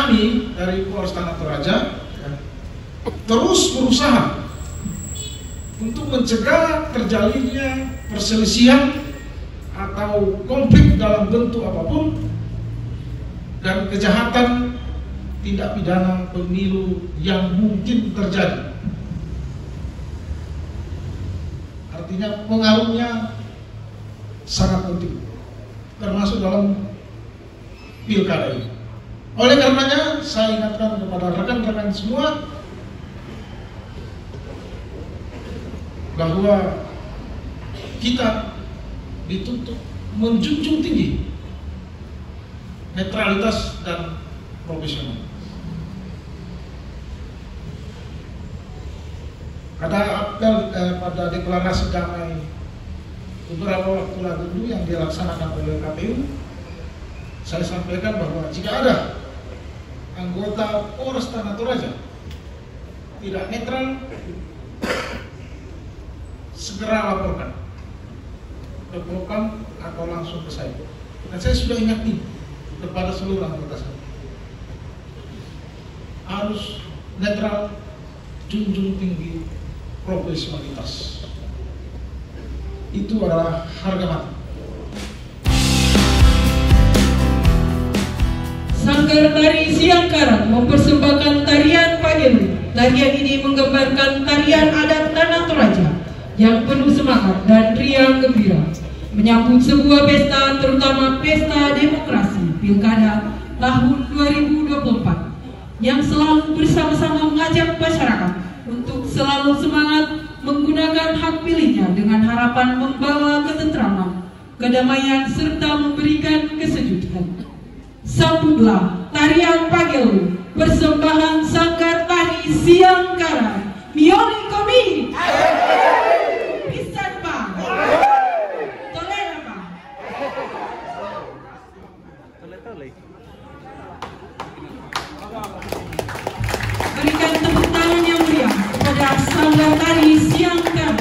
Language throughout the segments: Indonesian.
kami dari Polres Tanah Toraja terus berusaha untuk mencegah terjalinnya perselisihan atau konflik dalam bentuk apapun dan kejahatan tindak pidana pemilu yang mungkin terjadi. Artinya pengaruhnya sangat penting, termasuk dalam pilkada ini. Oleh karenanya saya ingatkan kepada rekan-rekan semua bahwa kita dituntut menjunjung tinggi netralitas dan profesional. Ada apel pada deklarasi damai beberapa waktu lalu yang dilaksanakan oleh KPU, saya sampaikan bahwa jika ada anggota Polres Tanah Toraja tidak netral, segera laporkan ke Propam atau langsung ke saya. Dan saya sudah ingatkan kepada seluruh anggota saya, harus netral, junjung tinggi profesionalitas. Itu adalah harga mati. Sanggar Tari Siang Karang mempersembahkan tarian Pagelu. Tarian ini menggambarkan tarian adat Tanah Toraja yang penuh semangat dan riang gembira menyambut sebuah pesta, terutama pesta demokrasi Pilkada tahun 2024 yang selalu bersama-sama mengajak masyarakat untuk selalu semangat menggunakan hak pilihnya dengan harapan membawa ketentraman, kedamaian serta memberikan kesejukan. Sambutlah tarian Pagelu, persembahan Sanggar Tari Siang Karang. Mioni Komi. Pisan Pak. Tolera Pak. Berikan tepuk tangan yang meriah kepada Sanggar Tari Siang Karang.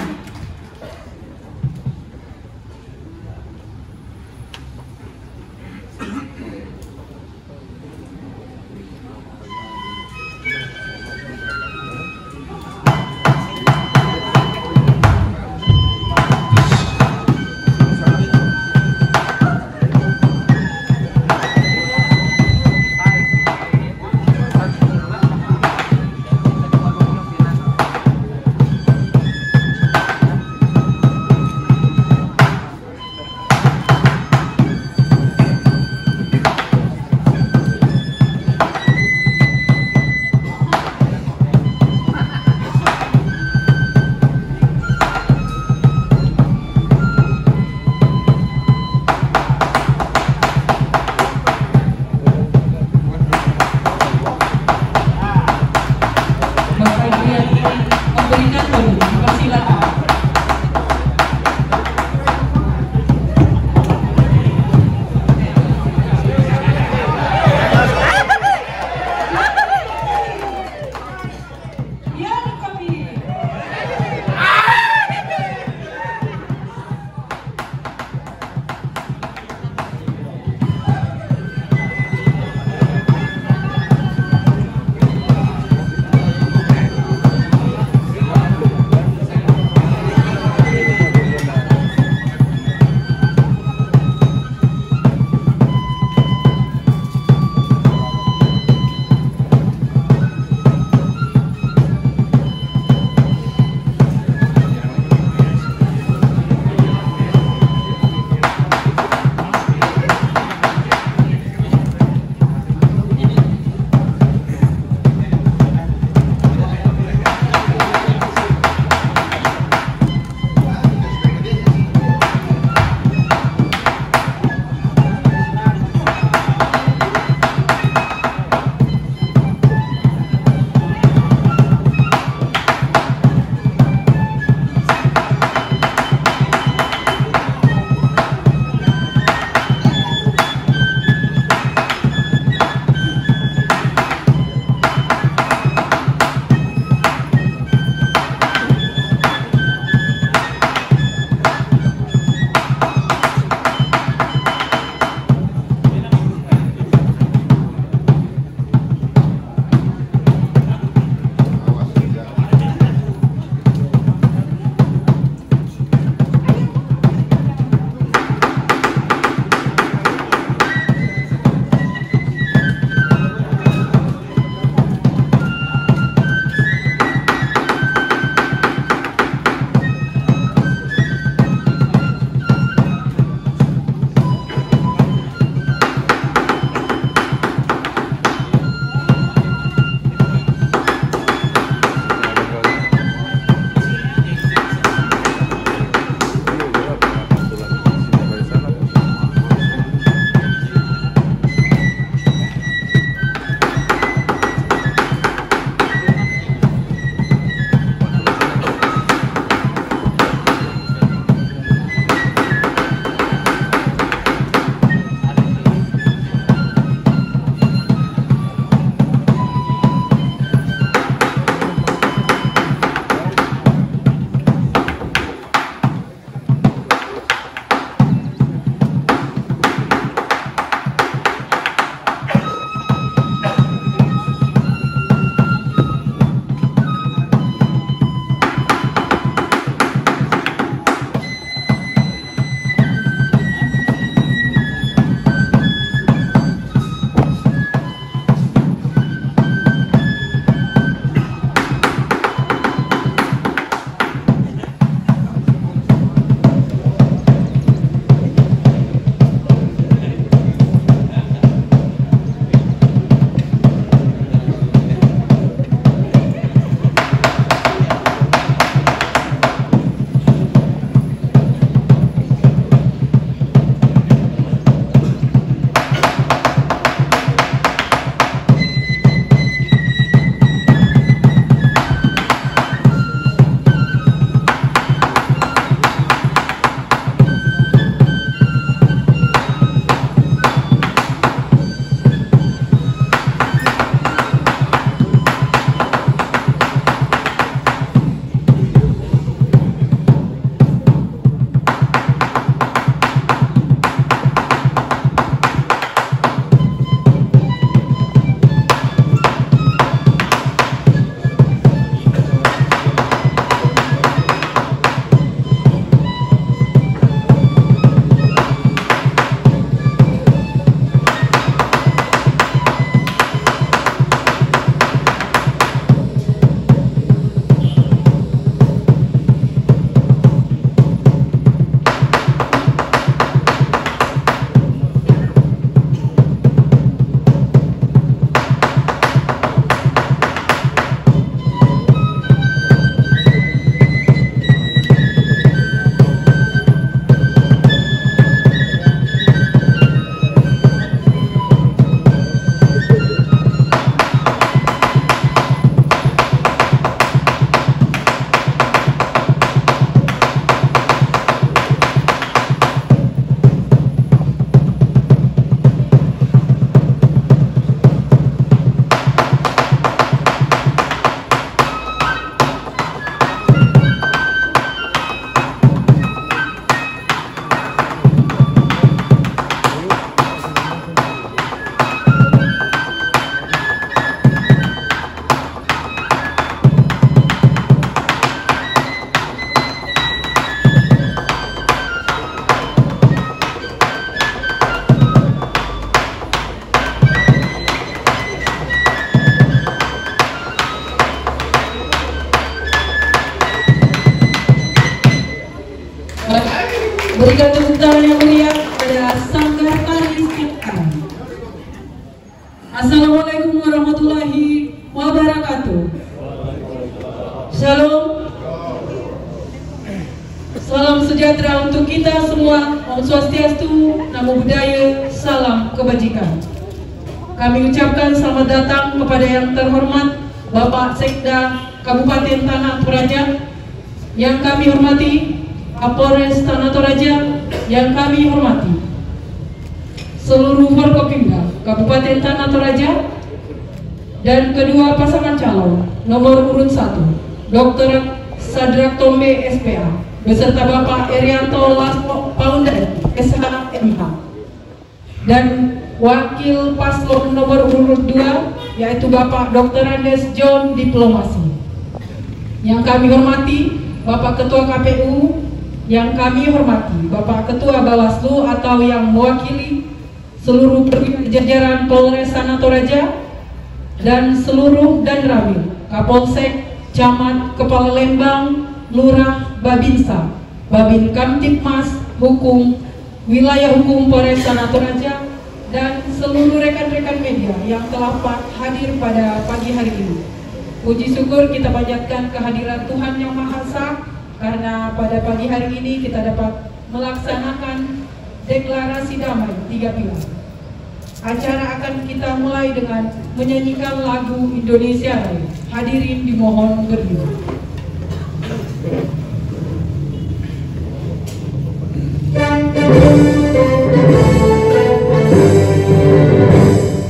Berikan tepuk tangan yang meriah pada Sanggar Tari Siang Karang. Assalamualaikum warahmatullahi wabarakatuh. Shalom. Salam sejahtera untuk kita semua. Om Swastiastu, Namo Buddhaya, salam kebajikan. Kami ucapkan selamat datang kepada yang terhormat Bapak Sekda Kabupaten Tanah Toraja, yang kami hormati Kapolres Tanah Toraja, yang kami hormati seluruh Forkopimda Kabupaten Tanah Toraja, dan kedua pasangan calon nomor urut 1 Dr. Sadrak Tombe SPA beserta Bapak Erianto Lasmo Paundan SHMH, dan wakil paslon nomor urut 2 yaitu Bapak Dr. Andes John Diplomasi. Yang kami hormati Bapak Ketua KPU, yang kami hormati Bapak Ketua Bawaslu atau yang mewakili seluruh jajaran Polres Tanah Toraja, dan seluruh dan Ramil, Kapolsek, Camat, Kepala Lembang, Lurah, Babinsa, Babin Kamtipmas, Hukum, Wilayah Hukum Polres Tanah Toraja, dan seluruh rekan-rekan media yang telah hadir pada pagi hari ini. Puji syukur kita panjatkan kehadiran Tuhan Yang Maha Esa, karena pada pagi hari ini kita dapat melaksanakan deklarasi damai 3 pilar. Acara akan kita mulai dengan menyanyikan lagu Indonesia Raya. Hadirin dimohon berdiri.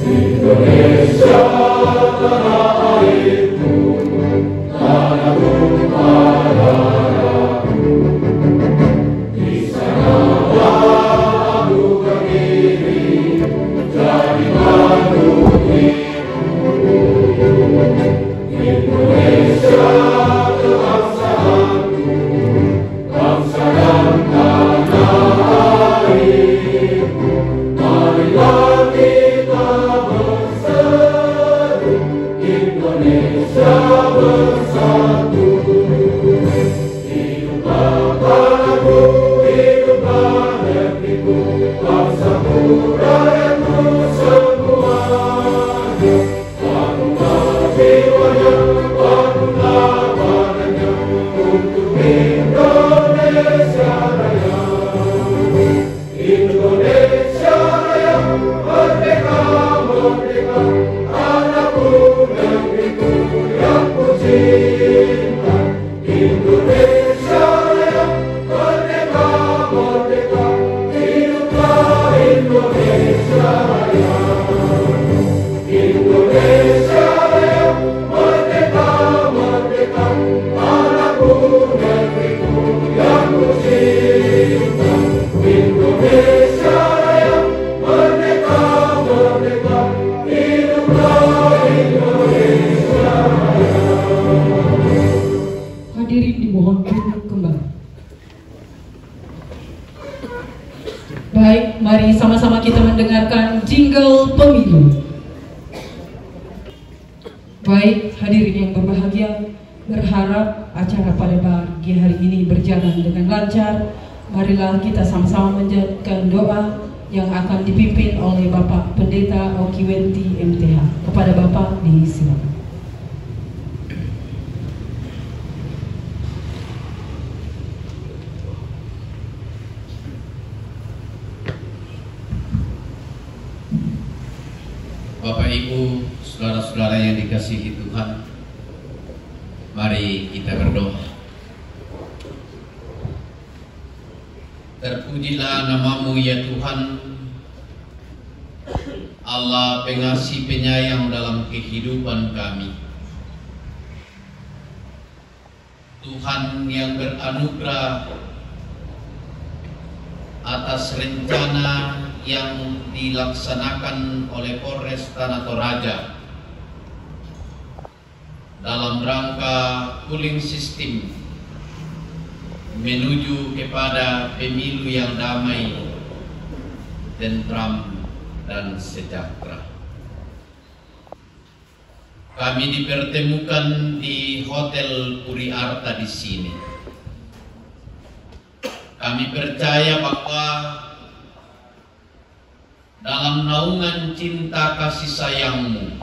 Indonesia tanah airku, tanah darahku, di sanalah aku berdiri, jadilah negeriku. Indonesia kebangsaanku, bangsa dan tanah airku, marilah kita berseru, Indonesia bersatu. Hiduplah tanahku, hiduplah negeriku, bangsaku, rakyatku semuanya. Bangunlah jiwanya, bangunlah badannya, untuk Indonesia Raya. Indonesia Raya, merdeka, merdeka, tanahku, negeriku yang ku cinta. Indonesia Raya, merdeka, merdeka, hiduplah Indonesia Raya. Indonesia Raya, merdeka, merdeka, tanahku, negeriku yang ku cinta. Indonesia Raya, merdeka, merdeka, hiduplah Indonesia Raya. Hadirin dimohon duduk kembali. Baik, mari sama-sama kita mendengarkan jingle pemilu. Baik, hadirin yang berbahagia, berharap acara pada pagi hari ini berjalan dengan lancar. Marilah kita sama-sama menjadikan doa yang akan dipimpin oleh Bapak Pendeta Okiwenti MTH. Kepada Bapak disilakan. Bapak Ibu, saudara-saudara yang dikasihi Tuhan, mari kita berdoa. Terpujilah namamu ya Tuhan, Allah pengasih penyayang dalam kehidupan kami. Tuhan yang beranugerah atas rencana yang dilaksanakan oleh Polres Tanah Toraja dalam rangka cooling system menuju kepada pemilu yang damai, tentram, dan sejahtera. Kami dipertemukan di Hotel Puri Arta di sini. Kami percaya bahwa dalam naungan cinta kasih sayang-Mu,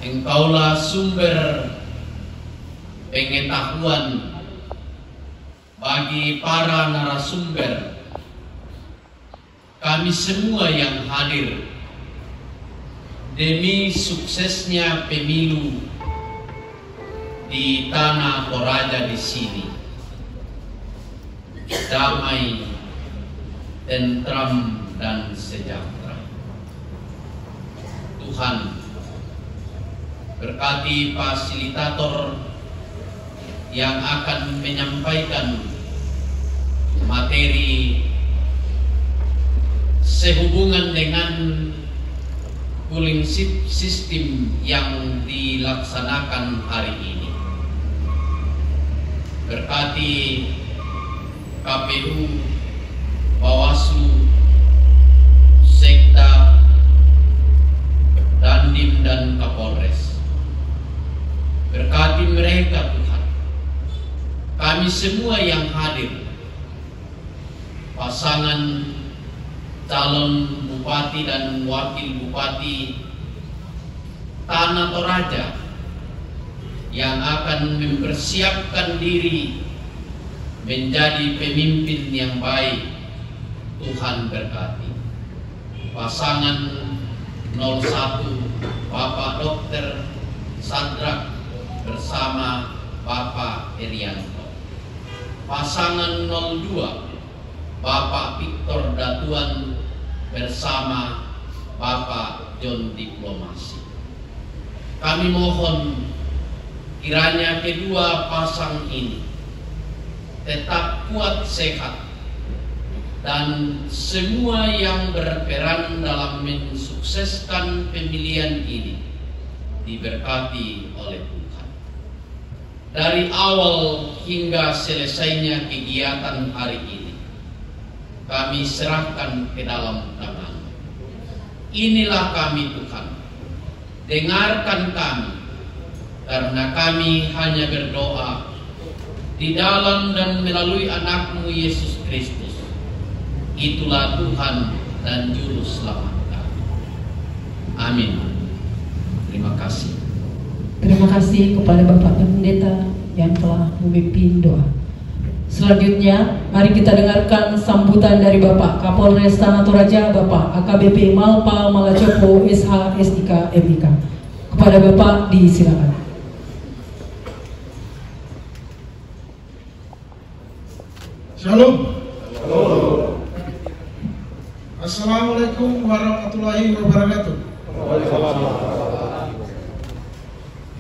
Engkaulah sumber pengetahuan bagi para narasumber, kami semua yang hadir, demi suksesnya pemilu di tanah Toraja di sini. Damai, tentram, dan sejahtera. Tuhan, berkati fasilitator yang akan menyampaikan materi sehubungan dengan cooling system yang dilaksanakan hari ini. Berkati KPU, Bawaslu, Sekda, Dandim, dan Kapolres. Berkati mereka Tuhan, kami semua yang hadir, pasangan calon bupati dan wakil bupati Tanah Toraja yang akan mempersiapkan diri menjadi pemimpin yang baik. Tuhan berkati pasangan 01 Bapak Dr. Sadrak bersama Bapak Erianto, pasangan 02 Bapak Victor Datuan bersama Bapak John Diplomasi. Kami mohon kiranya kedua pasang ini tetap kuat sehat, dan semua yang berperan dalam mensukseskan pemilihan ini diberkati oleh Tuhan. Dari awal hingga selesainya kegiatan hari ini, kami serahkan ke dalam tangan. Inilah kami Tuhan, dengarkan kami, karena kami hanya berdoa di dalam dan melalui anak-Mu Yesus Kristus. Itulah Tuhan dan Juru Selamat kami. Amin. Terima kasih. Terima kasih kepada Bapak Pendeta yang telah memimpin doa. Selanjutnya, mari kita dengarkan sambutan dari Bapak Kapolres Tanah Toraja, Bapak AKBP Malpa Malacopo SH SIK MIK. Kepada Bapak disilakan. Shalom. Assalamualaikum warahmatullahi wabarakatuh.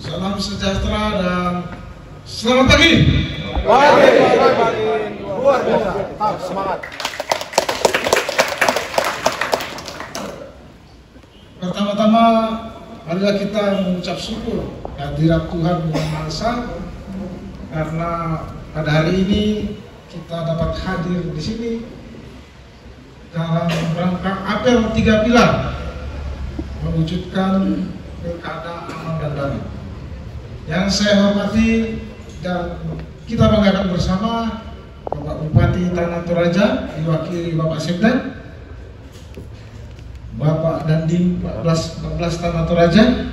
Salam sejahtera dan selamat pagi. Pagi. Luar biasa. Semangat. Pertama-tama, marilah kita mengucap syukur kehadirat Tuhan Yang Maha Esa, karena pada hari ini kita dapat hadir di sini dalam rangka apel 3 pilar mewujudkan pilkada aman dan damai. Yang saya hormati dan kita banggakan bersama Bapak Bupati Tanah Toraja diwakili Bapak Sekda, Bapak Dandim 14 Tanah Toraja,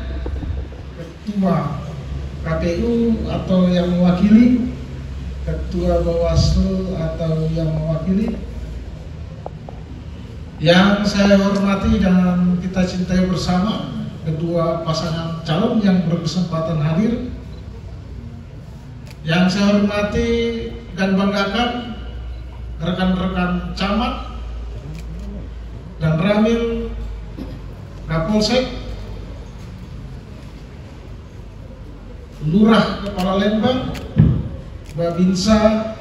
Ketua KPU atau yang mewakili, Ketua Bawaslu atau yang mewakili, yang saya hormati dan kita cintai bersama kedua pasangan calon yang berkesempatan hadir. Yang saya hormati dan banggakan rekan-rekan camat dan Ramil, Kapolsek, Lurah Kepala Lembang, Babinsa,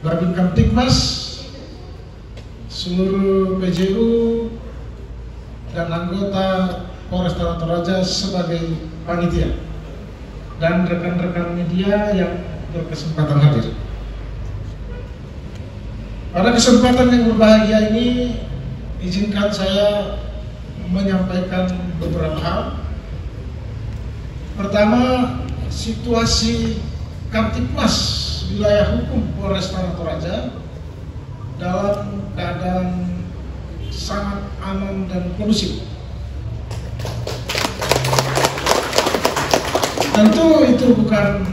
Babin Kamtibmas, seluruh PJU dan anggota Polres Tanah Toraja sebagai panitia, dan rekan-rekan media yang berkesempatan hadir. Pada kesempatan yang berbahagia ini, izinkan saya menyampaikan beberapa hal. Pertama, situasi Kamtibmas wilayah hukum Polres Tanah Toraja dalam keadaan sangat aman dan kondusif. Tentu itu bukan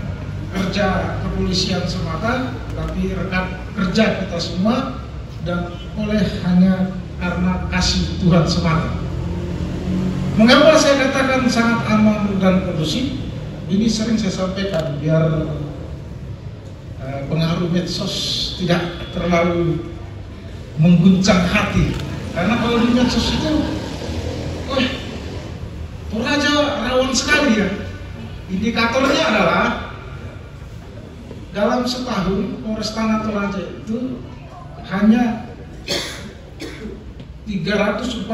kerja kepolisian semata, tapi rekan kerja kita semua dan oleh hanya karena kasih Tuhan semata. Mengapa saya katakan sangat aman dan kondusif? Ini sering saya sampaikan biar pengaruh medsos tidak terlalu mengguncang hati. Karena kalau di medsos itu, wah, Toraja rawan sekali ya. Indikatornya adalah dalam setahun Polres Tanah Toraja itu hanya 348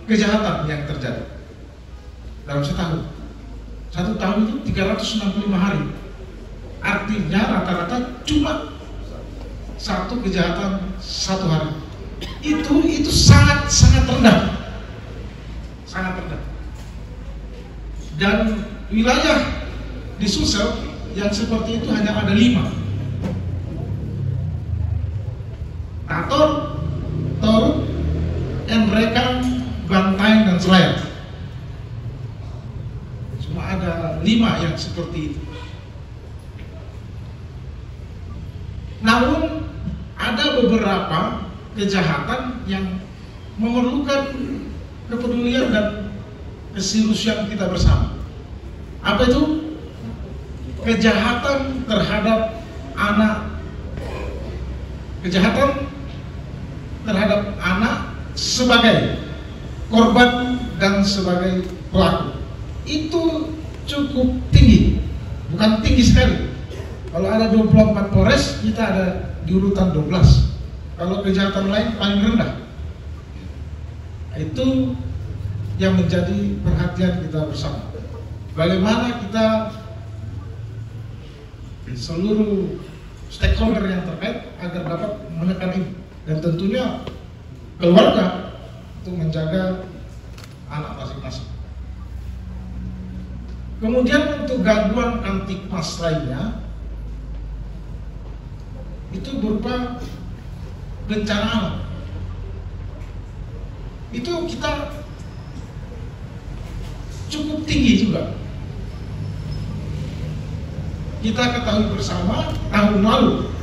kejahatan yang terjadi dalam setahun. Satu tahun itu 365 hari. Artinya rata-rata cuma satu kejahatan satu hari. Itu sangat rendah. Sangat rendah. Dan wilayah di Sulsel yang seperti itu hanya ada 5. Tator, Toruk, Enrekan, Bantaeng, dan Selayar. Cuma ada 5 yang seperti itu. Namun ada beberapa kejahatan yang memerlukan kepedulian dan keseriusan kita bersama. Apa itu? Kejahatan terhadap anak. Kejahatan terhadap anak sebagai korban dan sebagai pelaku. Itu cukup tinggi, bukan tinggi sekali. Kalau ada 24 Polres, kita ada di urutan 12. Kalau kejahatan lain paling rendah. Itu yang menjadi perhatian kita bersama. Bagaimana kita seluruh stakeholder yang terkait agar dapat menekan ini, dan tentunya keluarga untuk menjaga anak masing-masing. Kemudian untuk gangguan kamtipmas lainnya itu berupa bencana alam. Itu kita cukup tinggi juga. Kita ketahui bersama tahun lalu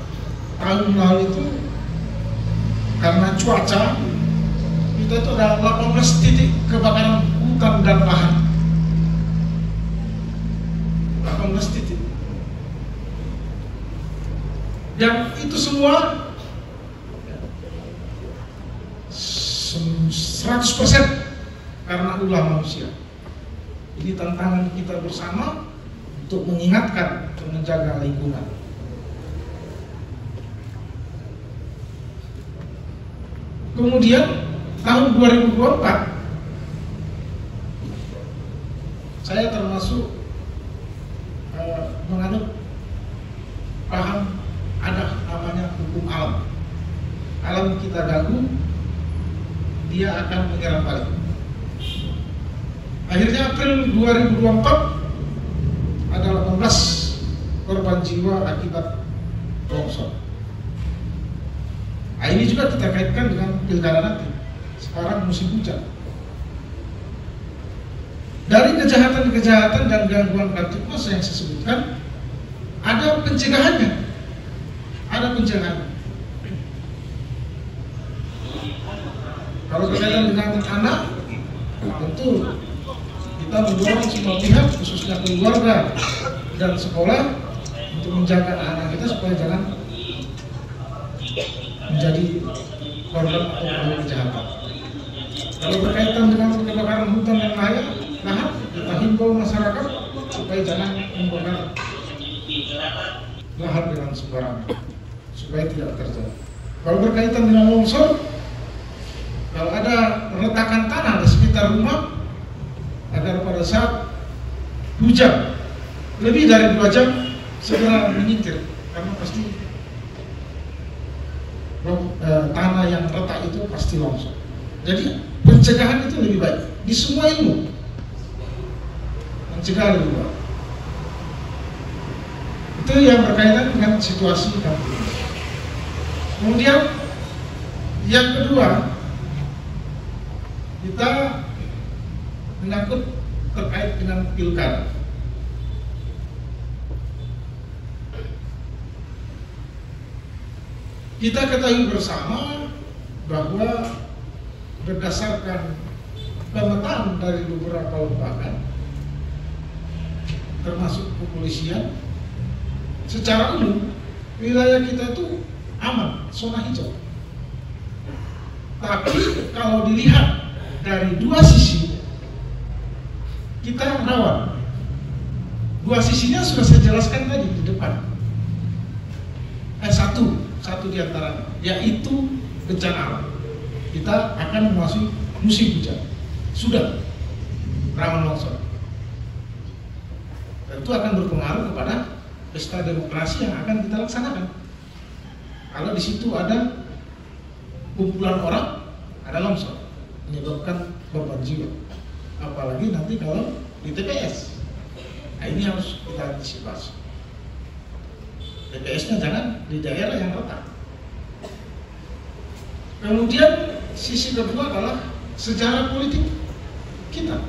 itu karena cuaca kita itu ada 18 titik kebakaran hutan dan lahan. 18 titik. Dan itu semua 100% karena ulah manusia. Ini tantangan kita bersama untuk mengingatkan, untuk menjaga lingkungan. Kemudian tahun 2024 saya termasuk menganut paham ada namanya hukum alam. Alam kita ganggu, dia akan menyerang balik. Akhirnya April 2024 ada 18 korban jiwa akibat longsor. Nah, ini juga kita kaitkan dengan pilkada nanti. Sekarang musim hujan. Dari kejahatan-kejahatan dan gangguan kamtipmas yang saya sebutkan, ada pencegahannya. Ada pencegahan. Kalau berkaitan dengan anak, tentu kita mendorong semua pihak, khususnya keluarga dan sekolah, untuk menjaga anak kita supaya jangan menjadi korban atau pelaku kejahatan. Kalau berkaitan dengan kebakaran hutan dan lahan, kita himbau masyarakat supaya jangan membakar lahan dengan sembarangan, supaya tidak terjadi. Kalau berkaitan dengan longsor, kalau ada retakan tanah di sekitar rumah, agar pada saat hujan lebih dari 2 jam segera menyingkir, karena pasti tanah yang retak itu pasti longsor. Jadi pencegahan itu lebih baik di semua ilmu. Mencegah lebih baik. Itu Itu yang berkaitan dengan situasi kami. Kemudian yang kedua, kita menyangkut terkait dengan pilkada. Kita ketahui bersama bahwa berdasarkan pemetaan dari beberapa lembaga, termasuk kepolisian, secara umum wilayah kita itu aman, zona hijau. Tapi kalau dilihat dari dua sisi, kita rawan. Dua sisinya sudah saya jelaskan tadi di depan. Satu di antara, yaitu bencana alam. Kita akan memasuki musim hujan. Sudah rawan longsor. Dan itu akan berpengaruh kepada pesta demokrasi yang akan kita laksanakan. Kalau di situ ada kumpulan orang, ada longsor, menyebabkan korban jiwa. Apalagi nanti kalau di TPS. Nah, ini harus kita antisipasi. TPS-nya jangan di daerah yang retak. Kemudian sisi kedua adalah sejarah politik kita.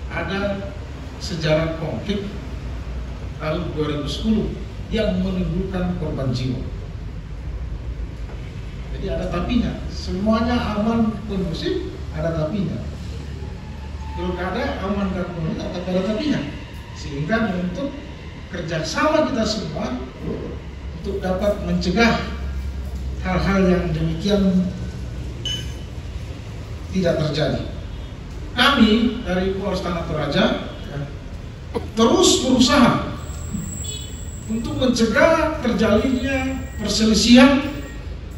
Ada sejarah konflik tahun 2010 yang menimbulkan korban jiwa. Jadi ada tapinya. Semuanya aman kondusif, ada tapinya. Pilkada aman dan kondusif, tapi ada tapinya. Sehingga untuk kerjasama kita semua untuk dapat mencegah hal-hal yang demikian tidak terjadi. Kami dari Polres Tanah Toraja terus berusaha untuk mencegah terjalinnya perselisihan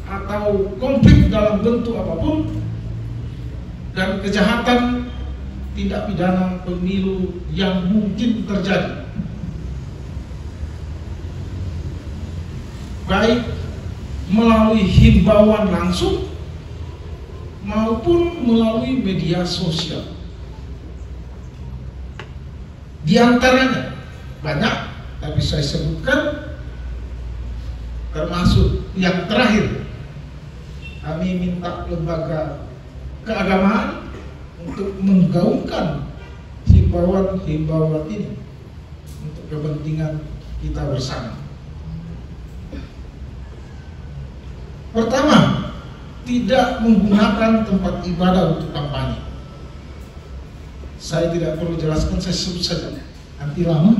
atau konflik dalam bentuk apapun dan kejahatan tindak pidana pemilu yang mungkin terjadi, baik melalui himbauan langsung maupun melalui media sosial. Di antaranya banyak, tapi saya sebutkan termasuk yang terakhir. Kami minta lembaga keagamaan untuk menggaungkan himbauan-himbauan ini untuk kepentingan kita bersama. Pertama, tidak menggunakan tempat ibadah untuk kampanye. Saya tidak perlu jelaskan, saya sebut saja. Nanti lama,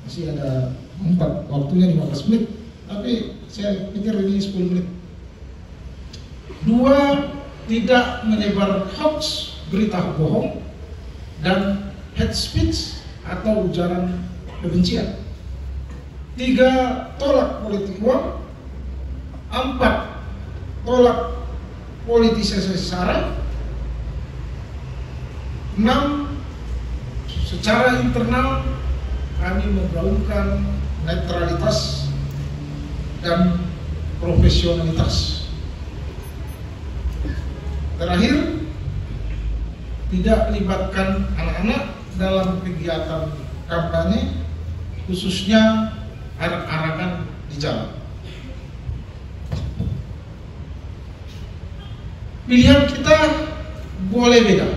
masih ada 4, waktunya 15 menit. Tapi saya pikir ini 10 menit. 2, tidak menyebar hoax, berita bohong, dan hate speech atau ujaran kebencian. 3, tolak politik uang. 4, tolak politisasi sara. 6, secara internal kami menggaungkan netralitas dan profesionalitas. Terakhir, tidak libatkan anak-anak dalam kegiatan kampanye, khususnya arak-arakan di jalan. Pilihan kita boleh beda.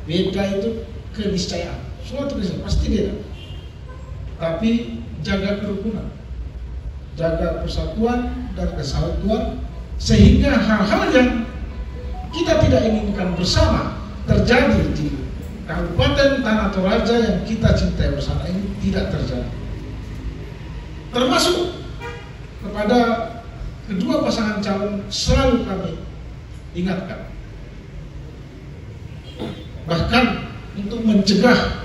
Beda itu keniscayaan. Suatu keniscayaan pasti beda. Tapi jaga kerukunan, jaga persatuan dan kesatuan, sehingga hal-hal yang kita tidak inginkan bersama terjadi di Kabupaten Tanah Toraja yang kita cintai bersama ini tidak terjadi. Termasuk kepada kedua pasangan calon selalu kami ingatkan. Bahkan untuk mencegah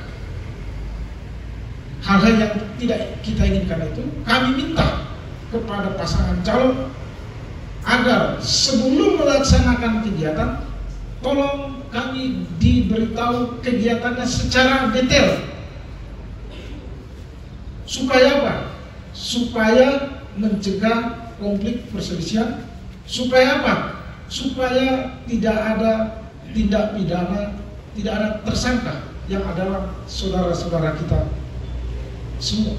hal-hal yang tidak kita inginkan itu, kami minta kepada pasangan calon agar sebelum melaksanakan kegiatan, tolong kami diberitahu kegiatannya secara detail. Supaya apa? Supaya mencegah konflik perselisihan. Supaya apa? Supaya tidak ada tindak pidana, tidak ada tersangka yang adalah saudara-saudara kita semua.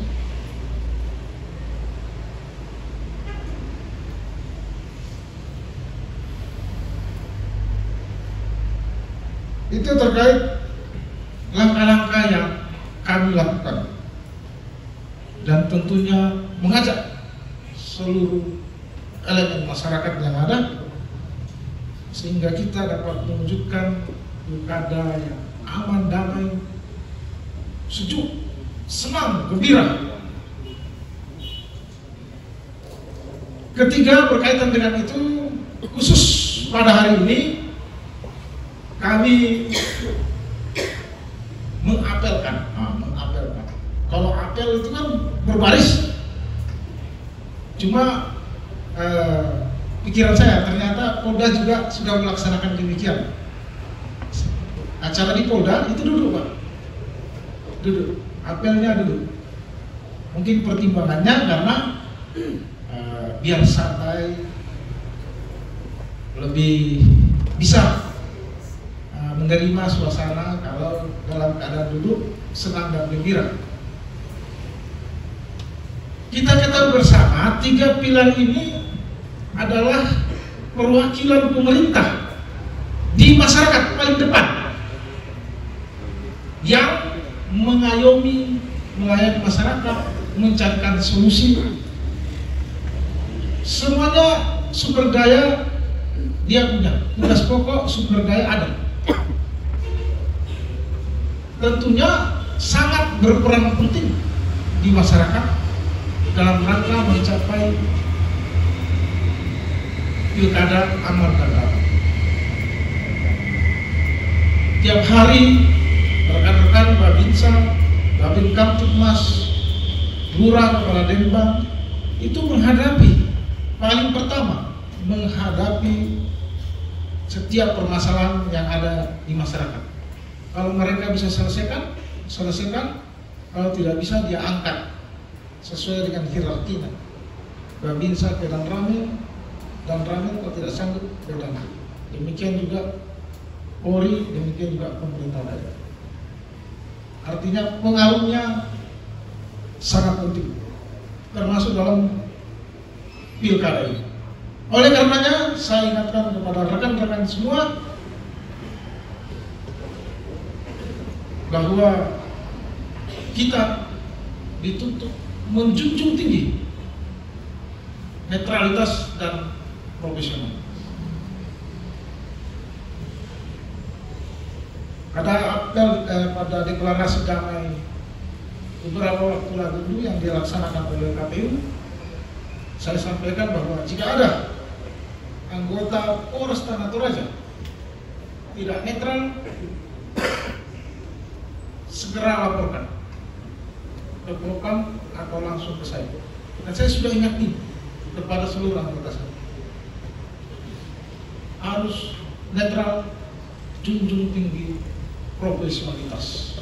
Itu terkait langkah-langkah yang kami lakukan, dan tentunya mengajak seluruh elemen masyarakat yang ada sehingga kita dapat mewujudkan pilkada yang aman, damai, sejuk, senang, gembira. Ketiga, berkaitan dengan itu, khusus pada hari ini kami mengapelkan. Kalau apel itu kan berbaris. Cuma pikiran saya ternyata Polda juga sudah melaksanakan demikian. Acara di Polda itu duduk, Pak. Duduk. Apelnya duduk. Mungkin pertimbangannya karena biar santai, lebih bisa menerima suasana kalau dalam keadaan duduk senang dan gembira. Kita ketahui bersama 3 pilar ini adalah perwakilan pemerintah di masyarakat paling depan yang mengayomi, melayani masyarakat, mencarikan solusi. Semuanya sumber daya dia punya, tugas pokok sumber daya ada. Tentunya sangat berperan penting di masyarakat dalam rangka mencapai pilkada aman dan damai. Tiap hari rekan-rekan Babinsa, Babin Kamtipmas, Lurah, Kepala Denpang itu menghadapi, paling pertama menghadapi setiap permasalahan yang ada di masyarakat. Kalau mereka bisa selesaikan. Kalau tidak bisa, dia angkat sesuai dengan hierarkinya. Babinsa ke Dan Ramil kalau tidak sanggup ke Dan. Demikian juga Polri, demikian juga pemerintah daerah. Artinya pengaruhnya sangat penting, termasuk dalam pilkada ini. Oleh karenanya saya ingatkan kepada rekan-rekan semua bahwa kita dituntut menjunjung tinggi netralitas dan profesional. Pada deklarasi damai beberapa waktu lalu yang dilaksanakan oleh KPU, saya sampaikan bahwa jika ada anggota Polres Tanah Toraja tidak netral, segera laporkan ke Propam atau langsung ke saya. Dan saya sudah ingatkan kepada seluruh anggota saya, harus netral, junjung tinggi profesionalitas.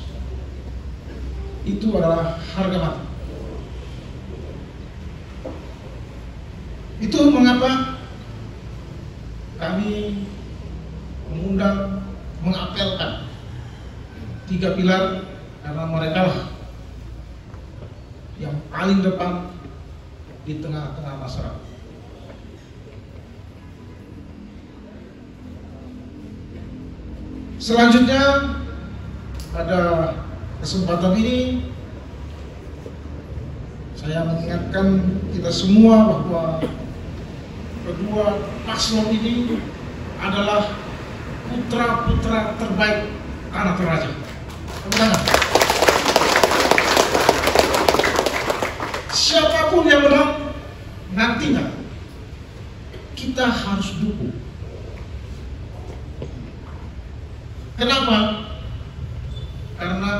Itu adalah harga mati. Itu mengapa kami mengundang, mengapelkan 3 pilar, karena mereka lah yang paling depan di tengah-tengah masyarakat. Selanjutnya pada kesempatan ini saya mengingatkan kita semua bahwa kedua paslon ini adalah putra-putra terbaik Tanah Toraja. Siapapun yang menang nantinya kita harus dukung. Kenapa? Karena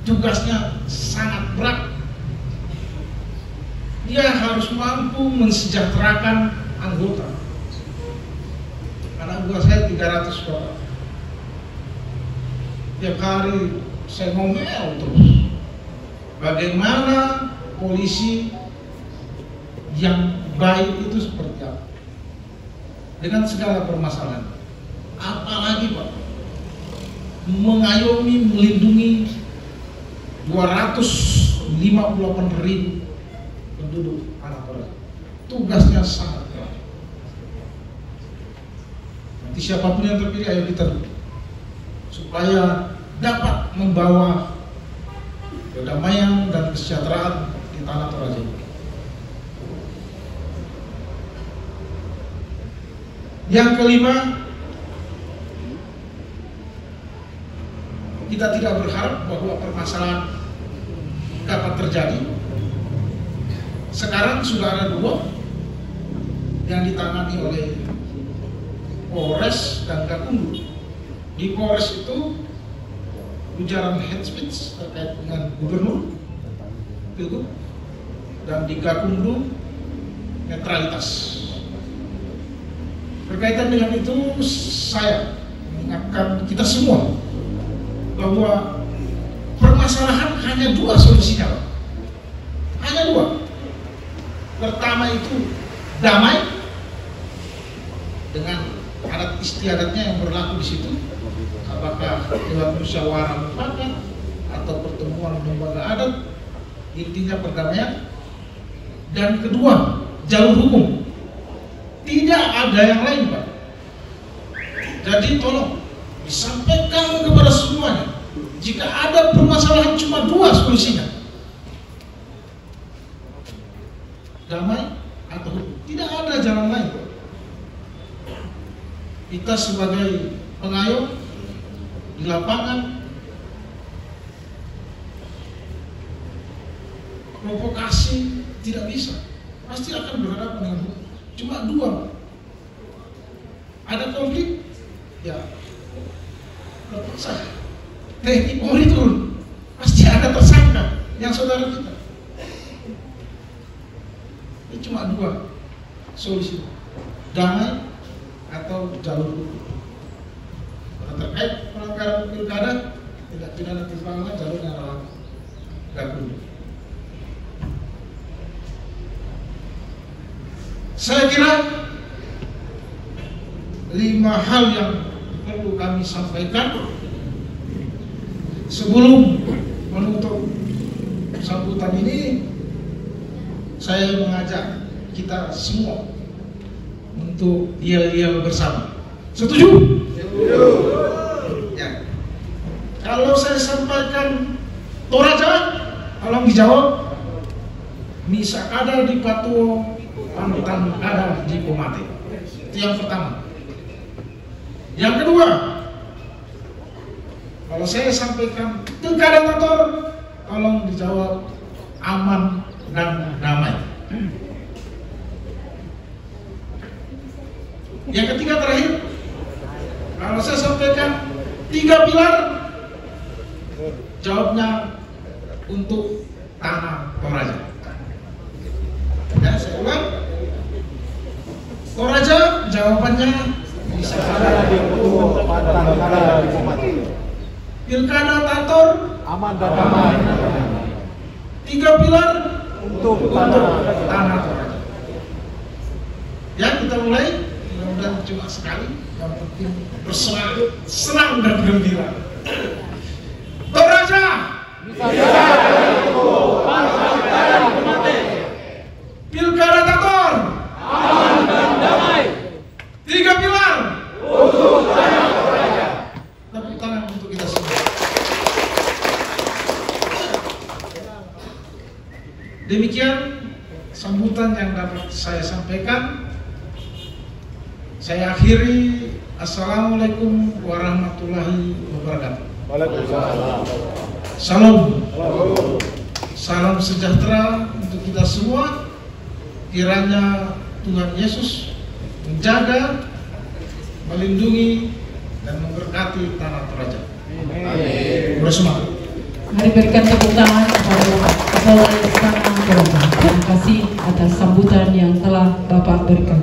tugasnya sangat berat. Dia harus mampu mensejahterakan anggota. Karena anggota saya 300 orang. Tiap hari saya ngomel terus. Bagaimana polisi yang baik itu seperti apa? Dengan segala permasalahan. Apalagi Pak, mengayomi, melindungi 250 58.000 penduduk Tanah Toraja. Tugasnya sangat berat. Nanti siapapun yang terpilih, ayo kita dukung supaya dapat membawa kedamaian dan kesejahteraan di Tanah Toraja. Yang kelima, kita tidak berharap bahwa permasalahan dapat terjadi. Sekarang sudah ada 2 yang ditangani oleh Polres dan Gakumdu. Di Polres itu ujaran hate speech terkait dengan gubernur, pilgub, dan di Gakumdu netralitas. Berkaitan dengan itu, saya mengingatkan kita semua bahwa permasalahan hanya 2 solusinya, hanya 2. Pertama itu damai dengan adat istiadatnya yang berlaku di situ, apakah lewat musyawarah mufakat atau pertemuan lembaga adat, intinya perdamaian. Dan kedua, jalur hukum. Tidak ada yang lain, Pak. Jadi tolong disampaikan kepada semuanya, jika ada permasalahan cuma 2 solusinya, damai atau hukum. Tidak ada jalan lain. Kita sebagai pengayom di lapangan, provokasi tidak bisa, pasti akan berhadapan dengan hukum. Cuma 2. Ada konflik, ya terpaksa TNI Polri turun, pasti ada tersangka yang saudara kita. Ini cuma 2 solusi, damai atau jalur hukum. Kalau terkait pelanggaran pilkada, tidak pidana timbangan, jalurnya adalah Gakumdu. Saya kira 5 hal yang perlu kami sampaikan sebelum menutup sambutan ini. Saya mengajak kita semua untuk yel-yel bersama. Setuju? Setuju. Ya. Kalau saya sampaikan Toraja, tolong dijawab. Misa ada di Patuo, Pantang ada di Pomate. Itu yang pertama. Yang kedua, kalau saya sampaikan pilkada kotor, tolong dijawab aman dan damai. Yang ketiga terakhir, kalau saya sampaikan 3 pilar, jawabnya untuk Tanah Toraja. Ya, saya ulang. Toraja jawabannya bisa ada di Patuo, Pantang ada di Pomate. Pilkada Tator Aman dan damai. 3 pilar Untuk Tanah Toraja. Ya, kita mulai. Mudah-mudahan cuma sekali, yang penting bersemangat, senang dan gembira. Toraja Pilkada Tator aman dan damai. 3 pilar Untuk Tanah Toraja. tepuk tangan untuk kita semua. Demikian sambutan yang dapat saya sampaikan. Saya akhiri. Assalamualaikum warahmatullahi wabarakatuh. Waalaikumsalam. Salam. Salam sejahtera untuk kita semua. Kiranya Tuhan Yesus menjaga, melindungi, dan memberkati Tanah Toraja. Amin. Bersemangat. Mari berikan tepuk tangan kepada Kapolres Tanah Toraja. Terima kasih atas sambutan yang telah Bapak berikan.